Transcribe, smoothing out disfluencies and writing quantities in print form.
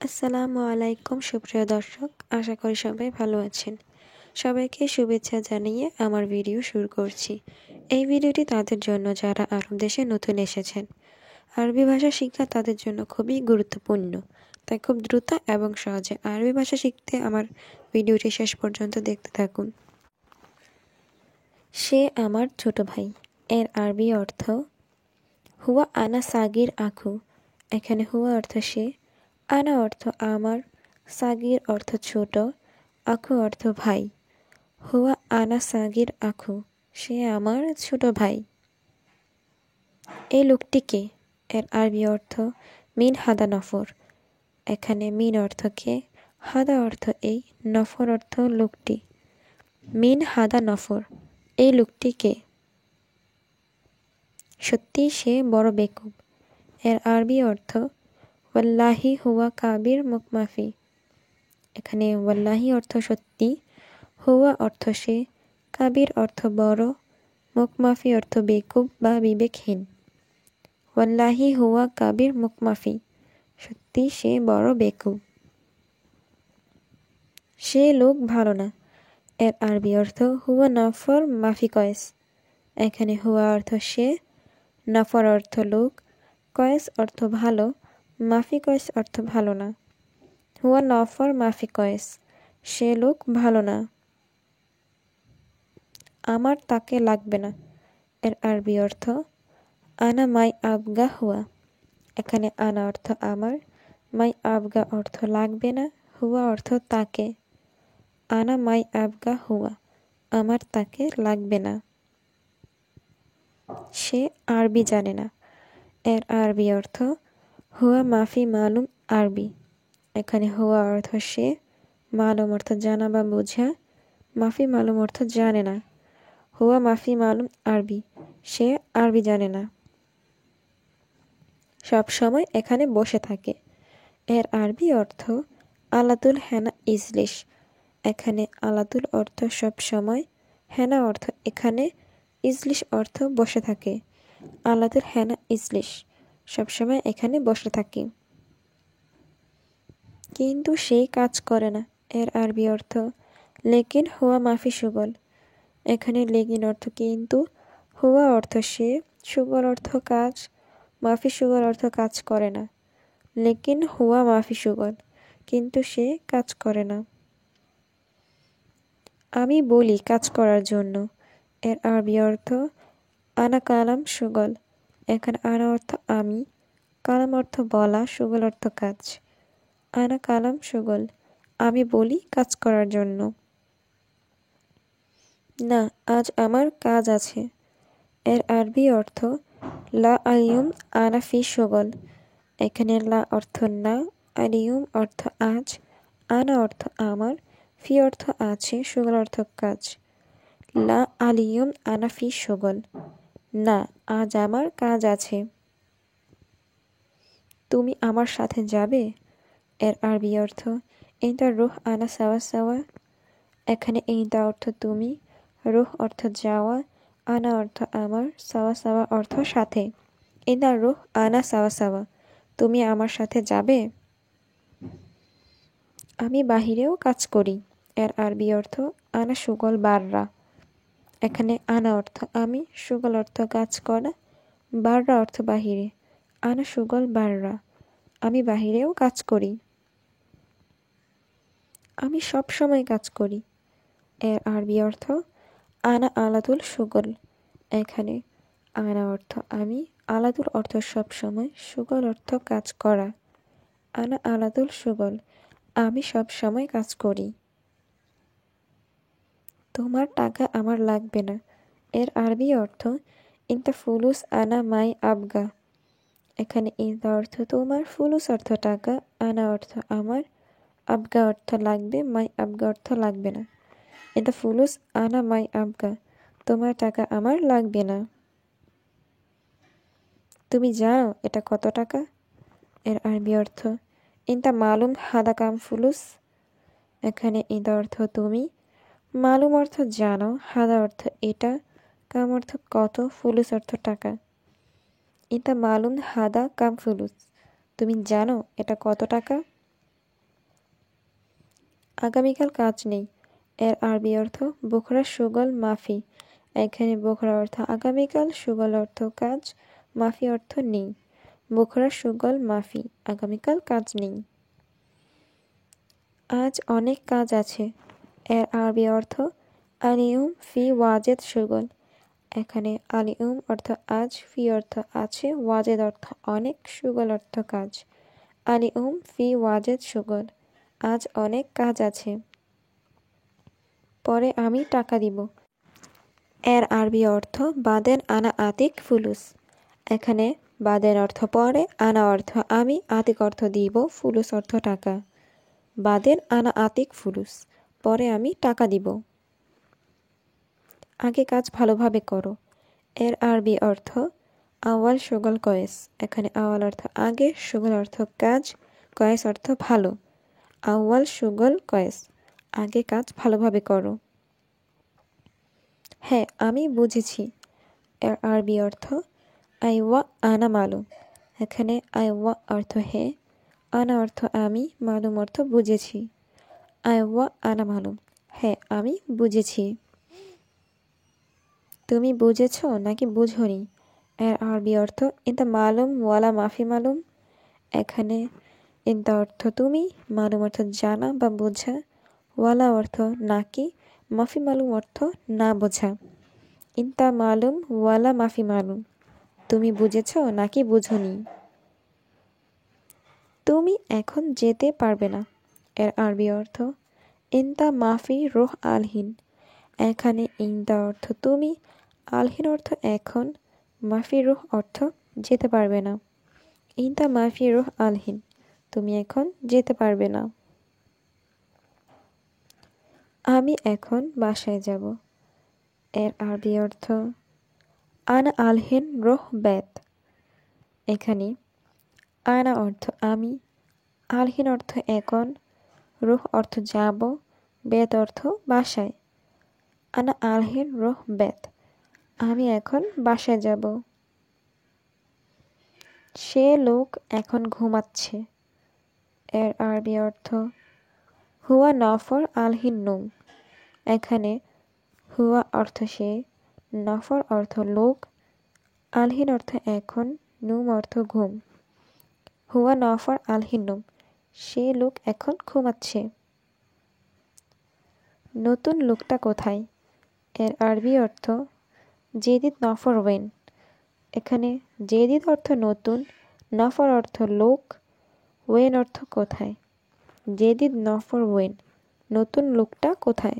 আসসালামু আলাইকুম সুপ্রিয় দর্শক, আশা করি সবাই ভালো আছেন। সবাইকে শুভেচ্ছা জানিয়ে আমার ভিডিও শুরু করছি। এই ভিডিওটি তাদের জন্য যারা আরব দেশে নতুন এসেছেন। আরবি ভাষা শিক্ষা তাদের জন্য খুবই গুরুত্বপূর্ণ, তাই খুব দ্রুত এবং সহজে আরবি ভাষা শিখতে আমার ভিডিওটি শেষ পর্যন্ত দেখতে থাকুন। সে আমার ছোট ভাই এর আরবি অর্থ হুয়া আনা সাগির আখু। এখানে হুয়া অর্থ সে, আনা অর্থ আমার, সাগির অর্থ ছোট, আখু অর্থ ভাই। হুয়া আনা সাগির আখু, সে আমার ছোট ভাই। এই লোকটিকে এর আরবি অর্থ মিন হাদা নফর। এখানে মিন অর্থ কে, হাদা অর্থ এই, নফর অর্থ লোকটি। মিন হাদা নফর, এই লোকটিকে। সত্যি সে বড় বেকুব। এর আরবি অর্থ ওয়াল্লাহি হুয়া কাবির মুকমাফি। এখানে ওয়াল্লাহি অর্থ সত্যি, হুয়া অর্থ সে, কাবির অর্থ বড়, মুকমাফি অর্থ বেকুব বা বিবেকহীন। ওয়াল্লাহি হুয়া কাবির মুকমাফি, সত্যি সে বড় বেকুব। সে লোক ভালো না। এর আরবি অর্থ হুয়া নফর মাফি কয়েস। এখানে হুয়া অর্থ সে, নফর অর্থ লোক, কয়েস অর্থ ভালো, মাফি কয়েস অর্থ ভালো না। হুয়া নফর মাফি কয়েস, সে লোক ভালো না। আমার তাকে লাগবে না। এর আরবি অর্থ আনা মাই আবগা হুয়া। এখানে আনা অর্থ আমার, মাই আবগা অর্থ লাগবে না, হুয়া অর্থ তাকে। আনা মাই আবগা হুয়া, আমার তাকে লাগবে না। সে আরবি জানে না। এর আরবি অর্থ হুয়া মাফি মালুম আরবি। এখানে হুয়া অর্থ সে, মালুম অর্থ জানা বা বোঝা, মাফি মালুম অর্থ জানে না। হুয়া মাফি মালুম আরবি, সে আরবি জানে না। সব সময় এখানে বসে থাকে। এর আরবি অর্থ আলাতুল হেনা ইজলিশ। এখানে আলাতুল অর্থ সব সময়, হেনা অর্থ এখানে, ইজলিশ অর্থ বসে থাকে। আলাতুল হেনা ইজলিশ, সবসময় এখানে বসে থাকে। কিন্তু সেই কাজ করে না। এর আরবি অর্থ লেকিন হুয়া মাফি সুগল। এখানে লেকিন অর্থ কিন্তু, হুয়া অর্থ সে, সুগল অর্থ কাজ, মাফি সুগল অর্থ কাজ করে না। লেকিন হুয়া মাফি সুগল, কিন্তু সে কাজ করে না। আমি বলি কাজ করার জন্য। এর আরবি অর্থ আনা কালাম সুগল। এখানে আনা অর্থ আমি, কালাম অর্থ বলা, সুগল অর্থ কাজ। আনা কালাম সুগল, আমি বলি কাজ করার জন্য। না, আজ আমার কাজ আছে। এর আরবি অর্থ লা আলিয়ুম আনা ফি সুগল। এখানে লা অর্থ না, আলিয়ুম অর্থ আজ, আনা অর্থ আমার, ফি অর্থ আছে, সুগল অর্থ কাজ। লা আলিয়ুম আনা ফি সুগল, না আজ আমার কাজ আছে। তুমি আমার সাথে যাবে। এর আরবি অর্থ ইনতা রুহ আনা সাওয়া সাওয়া। এখানে ইনতা অর্থ তুমি, রুহ অর্থ যাওয়া, আনা অর্থ আমার, সাওয়া সাওয়া অর্থ সাথে। ইনতা রুহ আনা সাওয়া সাওয়া, তুমি আমার সাথে যাবে। আমি বাহিরেও কাজ করি। এর আরবি অর্থ আনা সুগল বাররা। এখানে আনা অর্থ আমি, সুগল অর্থ কাজ করা, বাররা অর্থ বাহিরে। আনা সুগল বাররা, আমি বাহিরেও কাজ করি। আমি সব সময় কাজ করি। এর আরবি অর্থ আনা আলাতুল সুগল। এখানে আনা অর্থ আমি, আলাতুল অর্থ সব সময়, সুগল অর্থ কাজ করা। আনা আলাতুল সুগল, আমি সব সময় কাজ করি। তোমার টাকা আমার লাগবে না। এর আরবি অর্থ ইনতা ফুলুস আনা মাই আবগা। এখানে ইনতা অর্থ তোমার, ফুলুস অর্থ টাকা, আনা অর্থ আমার, আবগা অর্থ লাগবে, মাই আবগা অর্থ লাগবে না। ইনতা ফুলুস আনা মাই আবগা, তোমার টাকা আমার লাগবে না। তুমি জানো এটা কত টাকা। এর আরবি অর্থ ইনতা মালুম হাদা কাম ফুলুস। এখানে ইনতা অর্থ তুমি, মালুম অর্থ জানো, হাদা অর্থ এটা, কাম অর্থ কত, ফুলুস অর্থ টাকা। ইনতা মালুম হাদা কাম ফুলুস, তুমি জানো এটা কত টাকা। আগামীকাল কাজ নেই। এর আরবি অর্থ বুখরা শুগল মাফি। এখানে বুখরা অর্থ আগামীকাল, শুগল অর্থ কাজ, মাফি অর্থ নেই। বুখরা শুগল মাফি, আগামীকাল কাজ নেই। আজ অনেক কাজ আছে। এর আরবি অর্থ আলিউম ফি ওয়াজেদ শুগল। এখানে আলিউম অর্থ আজ, ফি অর্থ আছে, ওয়াজেদ অর্থ অনেক, শুগল অর্থ কাজ। আলিউম ফি ওয়াজেদ শুগল, আজ অনেক কাজ আছে। পরে আমি টাকা দিব। এর আরবি অর্থ বাদেন আনা আতিক ফুলুস। এখানে বাদেন অর্থ পরে, আনা অর্থ আমি, আতিক অর্থ দিব, ফুলুস অর্থ টাকা। বাদেন আনা আতিক ফুলুস, পরে আমি টাকা দিব। আগে কাজ ভালোভাবে করো। এর আরবি অর্থ আওয়াল শুগল কয়েস। এখানে আওয়াল অর্থ আগে, শুগল অর্থ কাজ, কয়েস অর্থ ভালো। আওয়াল শুগল কয়েস, আগে কাজ ভালোভাবে করো। হ্যাঁ, আমি বুঝেছি। এর আরবি অর্থ আইওয়া আনা মালুম। এখানে আইওয়া অর্থ হে, আনা অর্থ আমি, মালুম অর্থ বুঝেছি। আইওয়া আনা মালুম, হ্যাঁ আমি বুঝেছি। তুমি বুঝেছ নাকি বুঝোনি? এর আরবি অর্থ ইনতা মালুম ওয়ালা মাফি মালুম। এখানে ইনতা অর্থ তুমি, মালুম অর্থ জানা বা বোঝা, ওয়ালা অর্থ নাকি, মাফি মালুম অর্থ না বোঝা। ইনতা মালুম ওয়ালা মাফি মালুম, তুমি বুঝেছ নাকি বুঝোনি? তুমি এখন যেতে পারবে না। এর আরবি অর্থ ইনতা মাফি রোহ আলহিন। এখানে ইনতা অর্থ তুমি, আলহিন অর্থ এখন, মাফি রুহ অর্থ যেতে পারবে না। ইনতা মাফি রুহ আলহিন, তুমি এখন যেতে পারবে না। আমি এখন বাসায় যাব। এর আরবি অর্থ আনা আলহিন রোহ বেত। এখানে আনা অর্থ আমি, আলহিন অর্থ এখন, রুহ অর্থ যাব, বেত অর্থ বাসায়। আনা আলহিন রোহ বেত, আমি এখন বাসায় যাব। সে লোক এখন ঘুমাচ্ছে। এর আরবি অর্থ হুয়া নফর আলহিন নুম। এখানে হুয়া অর্থ সে, নফর অর্থ লোক, আলহিন অর্থ এখন, নুম অর্থ ঘুম। হুয়া নফর আলহিন নুম, সে লোক এখন ঘুমাচ্ছে। নতুন লোকটা কোথায়? এর আরবি অর্থ জেদিদ নফর ওয়েন। এখানে জেদিদ অর্থ নতুন, নফর অর্থ লোক, ওয়েন অর্থ কোথায়। জেদিদ নফর ওয়েন, নতুন লোকটা কোথায়?